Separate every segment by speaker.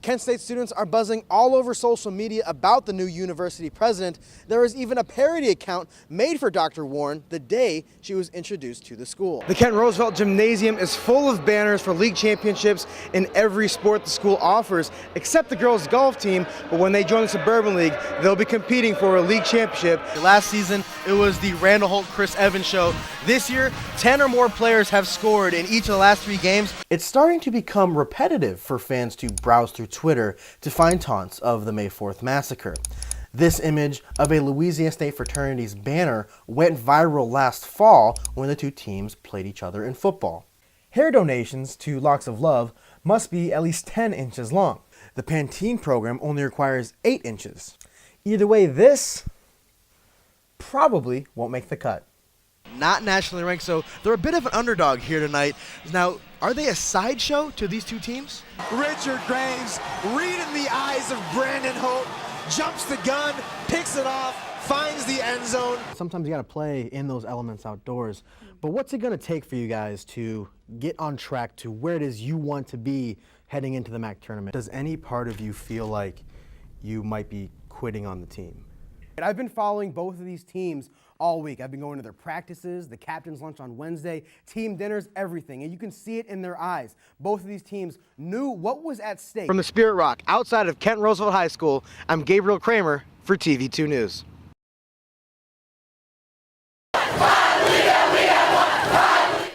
Speaker 1: Kent State students are buzzing all over social media about the new university president. There was even a parody account made for Dr. Warren the day she was introduced to the school. The Kent Roosevelt Gymnasium is full of banners for league championships in every sport the school offers, except the girls' golf team, but when they join the Suburban League, they'll be competing for a league championship. Last season, it was the Randall Holt-Chris Evans show. This year, 10 or more players have scored in each of the last 3 games. It's starting to become repetitive for fans to browse through Twitter to find taunts of the May 4th massacre. This image of a Louisiana State fraternity's banner went viral last fall when the two teams played each other in football. Hair donations to Locks of Love must be at least 10 inches long. The Pantene program only requires 8 inches. Either way, this probably won't make the cut. Not nationally ranked, so they're a bit of an underdog here tonight. Now, are they a sideshow to these two teams?
Speaker 2: Richard Graves, reading the eyes of Brandon Holt, jumps the gun, picks it off, finds the end zone.
Speaker 1: Sometimes you got to play in those elements outdoors, but what's it going to take for you guys to get on track to where it is you want to be heading into the MAC tournament? Does any part of you feel like you might be quitting on the team? I've been following both of these teams all week. I've been going to their practices, the captain's lunch on Wednesday, team dinners, everything, and you can see it in their eyes. Both of these teams knew what was at stake. From the Spirit Rock, outside of Kent Roosevelt High School, I'm Gabriel Kramer for TV2 News.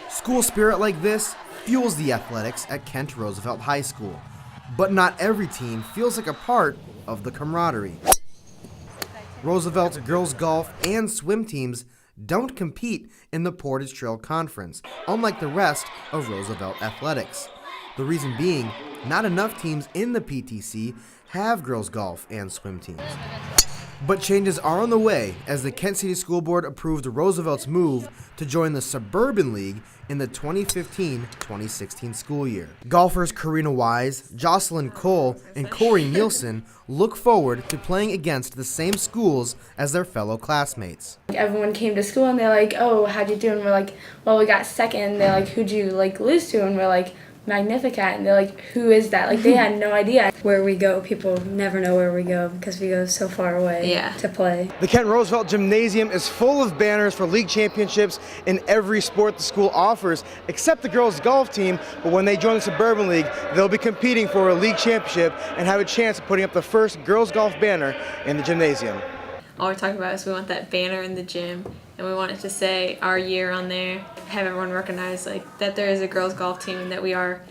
Speaker 1: School spirit like this fuels the athletics at Kent Roosevelt High School, but not every team feels like a part of the camaraderie. Roosevelt's girls golf and swim teams don't compete in the Portage Trail Conference, unlike the rest of Roosevelt athletics. The reason being, not enough teams in the PTC have girls golf and swim teams. But changes are on the way as the Kent City School Board approved Roosevelt's move to join the Suburban League in the 2015-2016 school year. Golfers Karina Wise, Jocelyn Cole, and Corey Nielsen look forward to playing against the same schools as their fellow classmates.
Speaker 3: Everyone came to school and they're like, "Oh, how'd you do?" And we're like, "Well, we got second." They're like, "Who'd you lose to?" And we're like, "Magnificat." And they're like, "Who is that?" Like, they had no idea.
Speaker 4: Where we go, people never know where we go because we go so far away to play.
Speaker 1: The Kent Roosevelt Gymnasium is full of banners for league championships in every sport the school offers, except the girls' golf team, but when they join the Suburban League, they'll be competing for a league championship and have a chance of putting up the first girls' golf banner in the gymnasium.
Speaker 5: All we're talking about is we want that banner in the gym, and we want it to say our year on there, have everyone recognize that there is a girls' golf team and that we are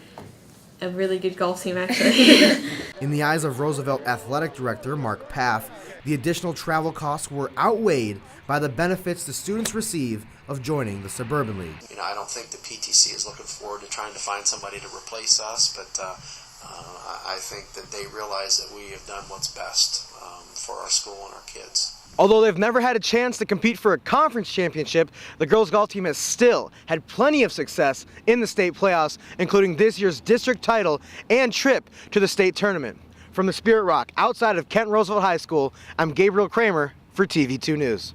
Speaker 5: a really good golf team, actually.
Speaker 1: In the eyes of Roosevelt Athletic Director Mark Paff, the additional travel costs were outweighed by the benefits the students receive of joining the Suburban League.
Speaker 6: I don't think the PTC is looking forward to trying to find somebody to replace us, but I think that they realize that we have done what's best for our school and our kids.
Speaker 1: Although they've never had a chance to compete for a conference championship, the girls golf team has still had plenty of success in the state playoffs, including this year's district title and trip to the state tournament. From the Spirit Rock, outside of Kent Roosevelt High School, I'm Gabriel Kramer for TV2 News.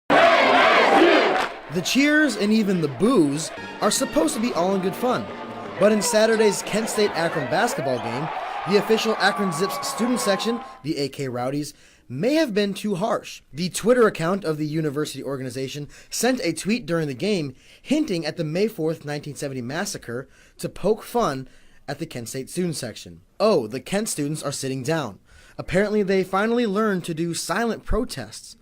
Speaker 1: The cheers and even the boos are supposed to be all in good fun, but in Saturday's Kent State-Akron basketball game, the official Akron Zips student section, the AK Rowdies, may have been too harsh. The Twitter account of the university organization sent a tweet during the game hinting at the May 4th, 1970 massacre to poke fun at the Kent State student section. Oh, the Kent students are sitting down. Apparently they finally learned to do silent protests.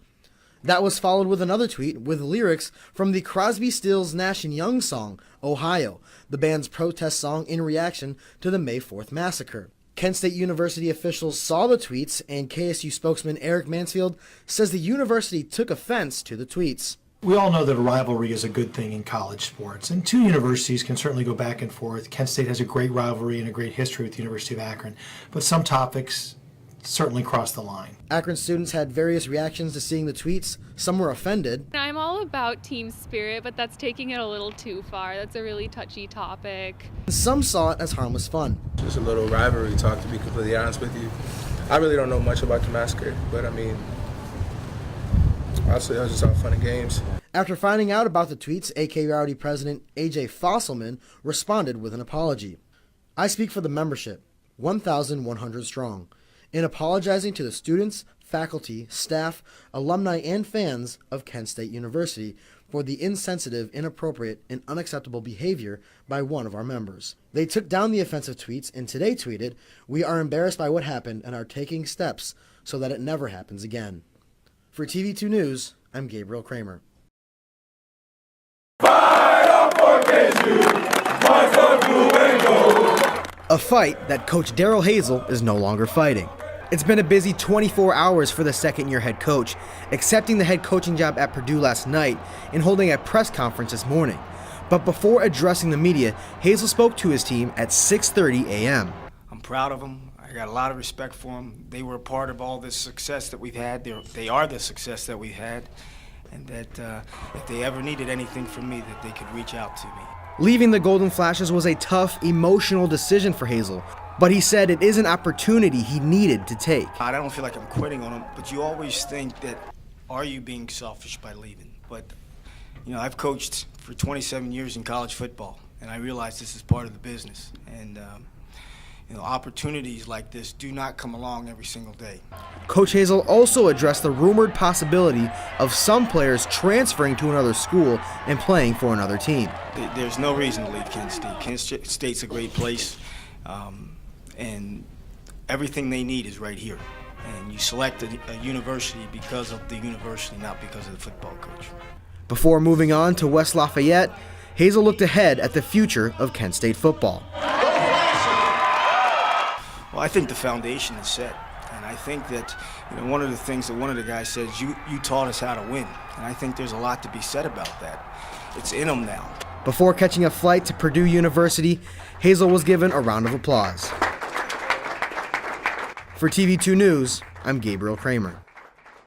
Speaker 1: That was followed with another tweet with lyrics from the Crosby, Stills, Nash & Young song, Ohio, the band's protest song in reaction to the May 4th massacre. Kent State University officials saw the tweets, and KSU spokesman Eric Mansfield says the university took offense to the tweets.
Speaker 7: We all know that a rivalry is a good thing in college sports, and two universities can certainly go back and forth. Kent State has a great rivalry and a great history with the University of Akron, but some topics certainly cross the line.
Speaker 1: Akron students had various reactions to seeing the tweets. Some were offended.
Speaker 8: I'm all about team spirit, but that's taking it a little too far. That's a really touchy topic.
Speaker 1: Some saw it as harmless fun.
Speaker 9: Just a little rivalry talk, to be completely honest with you. I really don't know much about the massacre, but I mean, honestly, that was just all fun and games.
Speaker 1: After finding out about the tweets, AK Rowdy President AJ Fosselman responded with an apology. I speak for the membership. 1,100 strong, in apologizing to the students, faculty, staff, alumni, and fans of Kent State University for the insensitive, inappropriate, and unacceptable behavior by one of our members. They took down the offensive tweets and today tweeted, "We are embarrassed by what happened and are taking steps so that it never happens again." For TV2 News, I'm Gabriel Kramer. A fight that Coach Daryl Hazel is no longer fighting. It's been a busy 24 hours for the second-year head coach, accepting the head coaching job at Purdue last night and holding a press conference this morning. But before addressing the media, Hazel spoke to his team at 6:30 a.m.
Speaker 10: I'm proud of them. I got a lot of respect for them. They were a part of all this success that we've had. They are the success that we've had, and that if they ever needed anything from me, that they could reach out to me.
Speaker 1: Leaving the Golden Flashes was a tough, emotional decision for Hazel, but he said it is an opportunity he needed to take.
Speaker 10: I don't feel like I'm quitting on them, but you always think that, are you being selfish by leaving? But, you know, I've coached for 27 years in college football, and I realize this is part of the business. And, you know, opportunities like this do not come along every single day.
Speaker 1: Coach Hazel also addressed the rumored possibility of some players transferring to another school and playing for another team.
Speaker 10: There's no reason to leave Kent State. Kent State's a great place, and everything they need is right here. And you select a university because of the university, not because of the football coach.
Speaker 1: Before moving on to West Lafayette, Hazel looked ahead at the future of Kent State football.
Speaker 10: Well, I think the foundation is set, and I think that, you know, one of the things that one of the guys says, you taught us how to win, and I think there's a lot to be said about that. It's in them now.
Speaker 1: Before catching a flight to Purdue University, Hazel was given a round of applause. For TV2 News, I'm Gabriel Kramer.